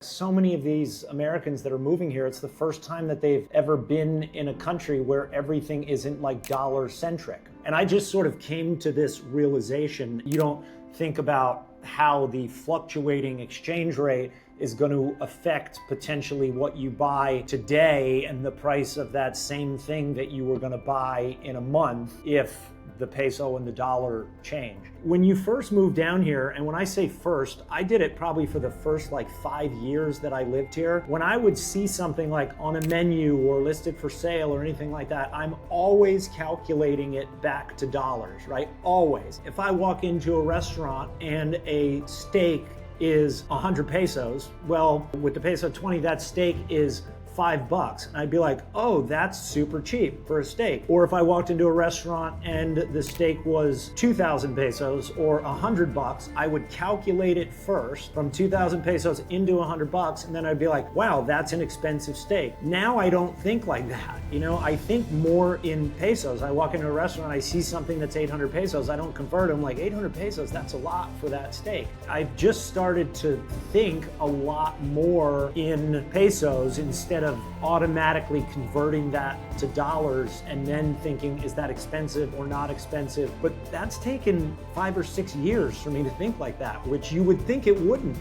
So many of these Americans that are moving here, it's the first time that they've ever been in a country where everything isn't like dollar-centric. And I just sort of came to this realization. You don't think about how the fluctuating exchange rate is going to affect potentially what you buy today and the price of that same thing that you were going to buy in a month if the peso and the dollar change. When you first move down here, and when I say first, I did it probably for the first like 5 years that I lived here. When I would see something like on a menu or listed for sale or anything like that, I'm always calculating it back to dollars, right? Always. If I walk into a restaurant and a steak is 100 pesos, well, with the peso 20, that steak is $5. And I'd be like, oh, that's super cheap for a steak. Or if I walked into a restaurant and the steak was 2,000 pesos or $100, I would calculate it first from 2,000 pesos into $100, and then I'd be like, wow, that's an expensive steak. Now I don't think like that. You know, I think more in pesos. I walk into a restaurant, I see something that's 800 pesos, I don't convert. I'm like, 800 pesos, that's a lot for that steak. I've just started to think a lot more in pesos instead of automatically converting that to dollars and then thinking, is that expensive or not expensive? But that's taken 5 or 6 years for me to think like that, which you would think it wouldn't.